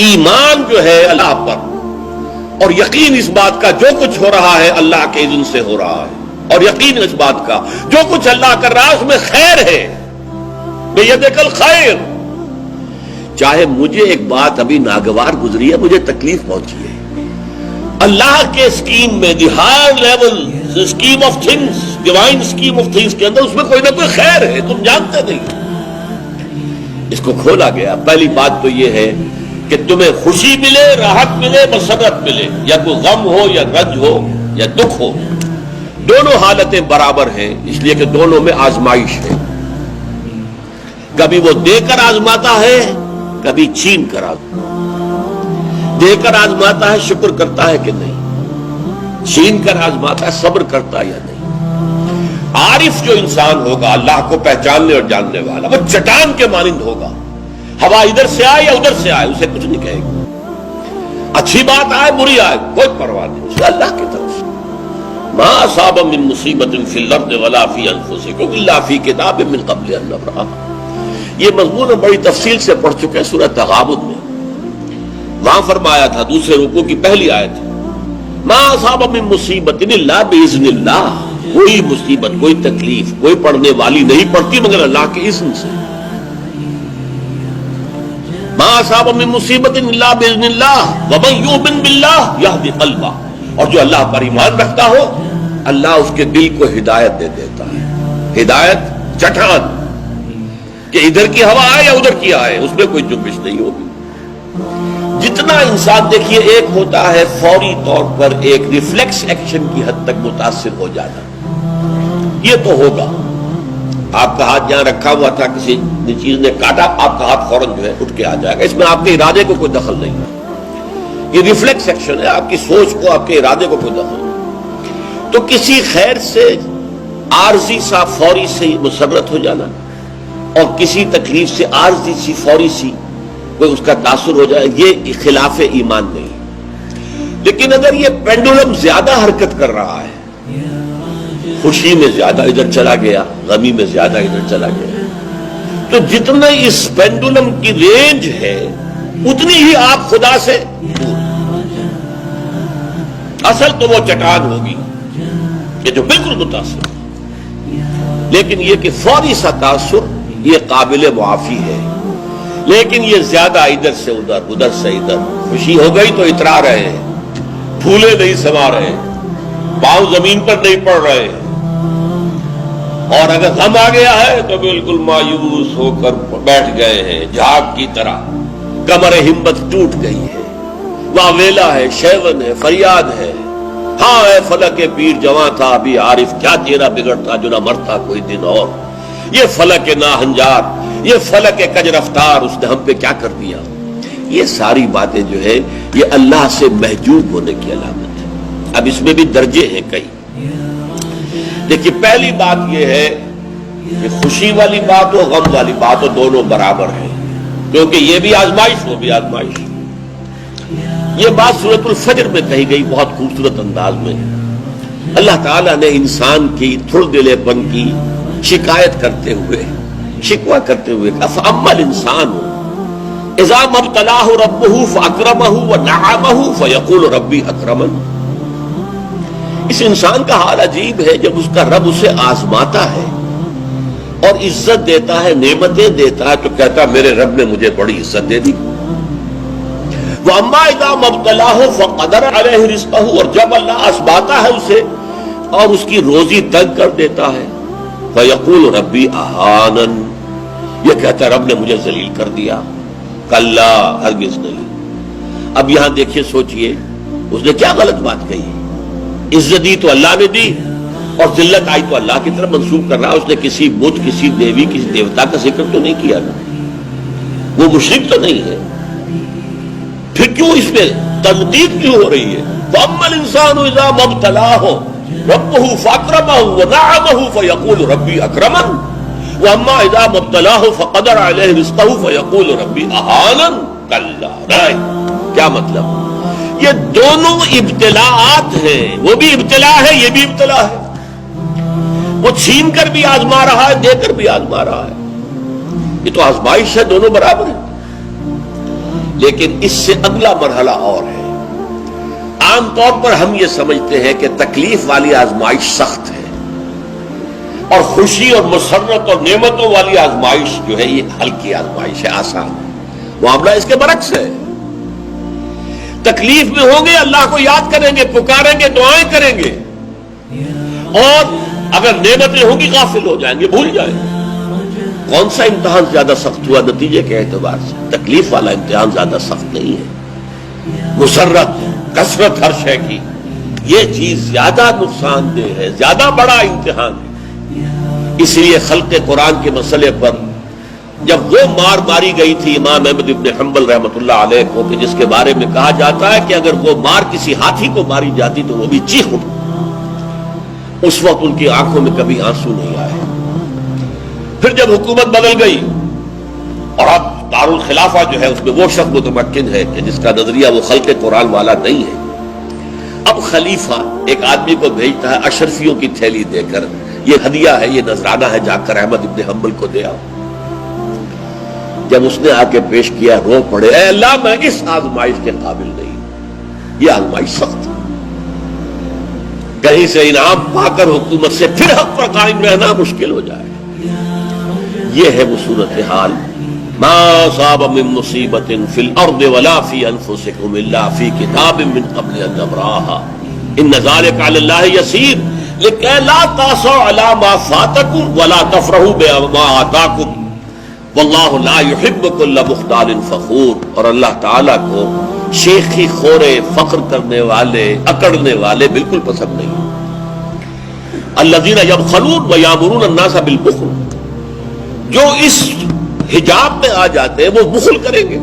ایمان جو ہے اللہ پر اور یقین اس بات کا جو کچھ ہو رہا ہے اللہ کے اذن سے ہو رہا ہے، اور یقین اس بات کا جو کچھ اللہ کر رہا ہے اس میں خیر ہے، بیدک الخیر۔ چاہے مجھے ایک بات ابھی ناگوار گزری ہے، مجھے تکلیف پہنچی ہے، اللہ کے اسکیم میں the higher level scheme of things, divine scheme of things کے اندر اس میں کوئی نہ کوئی خیر ہے، تم جانتے نہیں۔ اس کو کھولا گیا۔ پہلی بات تو یہ ہے کہ تمہیں خوشی ملے، راحت ملے، مسرت ملے، یا کوئی غم ہو یا رنج ہو یا دکھ ہو، دونوں حالتیں برابر ہیں، اس لیے کہ دونوں میں آزمائش ہے۔ کبھی وہ دے کر آزماتا ہے، کبھی چھین کر آزماتا ہے۔ دے کر آزماتا ہے، شکر کرتا ہے کہ نہیں، چھین کر آزماتا ہے، صبر کرتا ہے یا نہیں۔ عارف جو انسان ہوگا، اللہ کو پہچاننے اور جاننے والا، وہ چٹان کے مانند ہوگا، ہوا ادھر سے آئے یا ادھر سے آئے اسے کچھ نہیں کہے گا، اچھی بات آئے بری آئے کوئی پرواہ نہیں، اسے اللہ کی طرف سے۔ ما اصاب من مصیبت فی الارض ولا فی انفسکم الا فی کتاب من قبل ان نبرأها۔ یہ مضمون ہم بڑی تفصیل سے پڑھ چکے ہیں سورۃ تغابن میں۔ وہاں فرمایا تھا دوسرے رکوع کی پہلی آیت، ما اصاب من مصیبت الا باذن اللہ، کوئی مصیبت، کوئی تکلیف، کوئی پڑھنے والی نہیں پڑتی مگر اللہ کے اذن سے۔ ما اصاب من مصیبت الا باذن اللہ ومن یؤمن باللہ یہدی قلبہ، اور جو اللہ پر ایمان رکھتا ہو اللہ اس کے دل کو ہدایت دے دیتا ہے۔ ہدایت چٹان کہ ادھر کی ہوا آئے یا ادھر کی آئے اس میں کوئی جنبش نہیں ہوگی۔ جتنا انسان دیکھیے، ایک ہوتا ہے فوری طور پر ایک ریفلیکس ایکشن کی حد تک متاثر ہو جانا، یہ تو ہوگا۔ آپ کا ہاتھ جہاں رکھا ہوا تھا، کسی چیز نے کاٹا، آپ کا ہاتھ فوراً جو ہے اٹھ کے آ جائے گا، اس میں آپ کے ارادے کو کوئی دخل نہیں ہے، یہ ریفلیکس ایکشن ہے، آپ کی سوچ کو، آپ کے ارادے کو کوئی دخل نہیں۔ تو کسی خیر سے عارضی سا فوری سے مسرت ہو جانا، اور کسی تکلیف سے عارضی سی فوری سی کوئی اس کا تاثر ہو جائے، یہ خلاف ایمان نہیں۔ لیکن اگر یہ پینڈولم زیادہ حرکت کر رہا ہے، خوشی میں زیادہ ادھر چلا گیا، غمی میں زیادہ ادھر چلا گیا، تو جتنا اس پینڈولم کی رینج ہے اتنی ہی آپ خدا سے دور۔ اصل تو وہ چٹان ہوگی کہ جو بالکل متاثر، لیکن یہ کہ فوری سا تاثر یہ قابل معافی ہے، لیکن یہ زیادہ ادھر سے ادھر، ادھر سے ادھر، خوشی ہو گئی تو اترا رہے ہیں، پھولے نہیں سما رہے، پاؤں زمین پر نہیں پڑ رہے، اور اگر غم آ گیا ہے تو بالکل مایوس ہو کر بیٹھ گئے ہیں جھاگ کی طرح، کمر ہمت ٹوٹ گئی ہے، واویلا ہے، شیون ہے، فریاد ہے، ہاں اے فلک پیر جواں تھا ابھی عارف، کیا تیرا بگڑتا جو نہ مرتا کوئی دن اور، یہ فلک ناہنجار، یہ فلک کج رفتار، اس نے ہم پہ کیا کر دیا۔ یہ ساری باتیں جو ہے یہ اللہ سے محجوب ہونے کی علامت ہے۔ اب اس میں بھی درجے ہیں کئی۔ دیکھیے پہلی بات یہ ہے کہ خوشی والی بات ہو، غم والی بات ہو، دونوں برابر ہیں، کیونکہ یہ بھی آزمائش، وہ بھی آزمائش۔ یہ بات سورۃ الفجر میں کہی گئی بہت خوبصورت انداز میں۔ اللہ تعالیٰ نے انسان کی تھڑ دلے پن کی شکایت کرتے ہوئے، شکوہ کرتے ہوئے کہا فَأَمَّا الْإِنسَانُ إِذَا مَا ابْتَلَاهُ رَبُّهُ فَأَكْرَمَهُ وَنَعَمَهُ فَيَقُولُ رَبِّي أَكْرَمَنِ۔ اس انسان کا حال عجیب ہے، جب اس کا رب اسے آزماتا ہے اور عزت دیتا ہے، نعمتیں دیتا ہے، تو کہتا ہے میرے رب نے مجھے بڑی عزت دے دی۔ وَأَمَّا إِذَا مَا ابْتَلَاهُ فَقَدَرَ عَلَيْهِ رِزْقَهُ، اور جب اللہ آزماتا ہے اسے اور اس کی روزی تنگ کر دیتا ہے، فَيَقُولُ رَبِّي أَهَانَنِ، یہ کہتا ہے رب نے مجھے ذلیل کر دیا۔ کلا، ہرگز نہیں۔ اب یہاں دیکھیے، سوچئے اس نے کیا غلط بات کہی۔ عزت دی تو اللہ نے دی، اور ذلت آئی تو اللہ کی طرف منسوب کر رہا۔ اس نے کسی بت، کسی دیوی، کسی دیوتا کا ذکر تو نہیں کیا نا، وہ مشرک تو نہیں ہے، پھر کیوں اس میں تنقید کیوں ہو رہی ہے؟ فَأَمَّا الْإِنسَانُ إِذَا مَا ابْتَلَاهُ رَبُّهُ فَأَكْرَمَهُ وَنَعَمَهُ فَيَقُولُ رَبِّي أَكْرَمَنِ وَأَمَّا إِذَا مَا ابْتَلَاهُ فَقَدَرَ عَلَيْهِ رِزْقَهُ فَيَقُولُ رَبِّي أَهَانَنِ۔ کلا، کیا مطلب؟ یہ دونوں ابتلاءات ہیں، وہ بھی ابتلا ہے، یہ بھی ابتلا ہے۔ وہ چھین کر بھی آزما رہا ہے، دے کر بھی آزما رہا ہے، یہ تو آزمائش ہے، دونوں برابر ہیں۔ لیکن اس سے اگلا مرحلہ اور ہے. عام طور پر ہم یہ سمجھتے ہیں کہ تکلیف والی آزمائش سخت ہے اور خوشی اور مسرت اور نعمتوں والی آزمائش جو ہے یہ ہلکی آزمائش ہے، آسان ہے. معاملہ اس کے برعکس ہے. تکلیف میں ہوں گے اللہ کو یاد کریں گے، پکاریں گے، دعائیں کریں گے، اور اگر نعمتیں ہوں گی غافل ہو جائیں گے، بھول جائیں گے. کون سا امتحان زیادہ سخت ہوا نتیجے کے اعتبار سے؟ تکلیف والا امتحان زیادہ سخت نہیں ہے. مسرت، کثرت ہر شے کی، یہ چیز زیادہ نقصان دہ ہے، زیادہ بڑا امتحان ہے. اس لیے خلق قرآن کے مسئلے پر جب وہ مار ماری گئی تھی امام احمد ابن حنبل رحمۃ اللہ علیہ کو، کہ جس کے بارے میں کہا جاتا ہے کہ اگر وہ مار کسی ہاتھی کو ماری جاتی تو وہ بھی چیخ اٹھتی، اس وقت ان کی آنکھوں میں کبھی آنسو نہیں آئے. پھر جب حکومت بدل گئی اور اب دارالخلافہ جو ہے اس میں وہ شخص متمکن ہے کہ جس کا نظریہ وہ خلق قرآن والا نہیں ہے، اب خلیفہ ایک آدمی کو بھیجتا ہے اشرفیوں کی تھیلی دے کر، یہ ہدیہ ہے، یہ نذرانہ ہے، جا کر احمد ابن حنبل کو دے آؤ. جب اس نے آ کے پیش کیا، رو پڑے، اے اللہ میں اس آزمائش کے قابل نہیں، یہ آزمائش سخت ہے. کہیں سے انعام پا کر حکومت سے پھر حق پر قائم رہنا مشکل ہو جائے. یہ ہے وہ صورتحال. ما اصاب من مصیبت فی الارض ولا فی انفسکم الا فی کتاب من قبل ان نبرأها ان ذلک علی اللہ یسیر لکہ لا تأسوا علی ما فاتکم ولا تفرحوا بما آتاکم واللہ لا يحب كل مختال فخور. اور اللہ تعالیٰ کو شیخی خورے، فخر کرنے والے، اکڑنے والے بالکل پسند نہیں. الذین یبخلون ویامرون الناس بالبخل، جو اس حجاب میں آ جاتے ہیں وہ بخل کریں گے.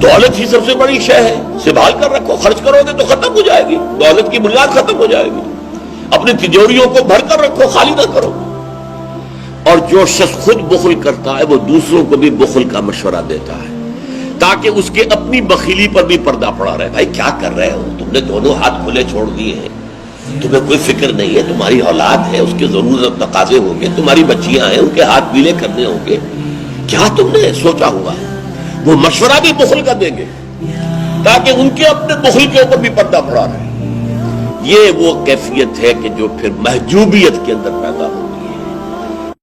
دولت ہی سب سے بڑی شے ہے، سنبھال کر رکھو، خرچ کرو گے تو ختم ہو جائے گی، دولت کی بنیاد ختم ہو جائے گی. اپنی تجوریوں کو بھر کر رکھو، خالی نہ کرو. اور جو شخص خود بخل کرتا ہے وہ دوسروں کو بھی بخل کا مشورہ دیتا ہے تاکہ اس کے اپنی بخیلی پر بھی پردہ پڑا رہے. بھائی کیا کر رہے ہو تم نے؟ دونوں ہاتھ کھلے چھوڑ دیے ہیں، تمہیں کوئی فکر نہیں ہے، تمہاری اولاد ہے، اس کے ضرورت تقاضے ہوں گے، تمہاری بچیاں ہیں، ان کے ہاتھ پیلے کرنے ہوں گے، کیا تم نے سوچا ہوا؟ وہ مشورہ بھی بخل کا دیں گے تاکہ ان کے اپنے بخل کے اوپر بھی پردہ پڑا رہے. یہ وہ کیفیت ہے کہ جو پھر محجوبیت کے اندر پیدا ہو.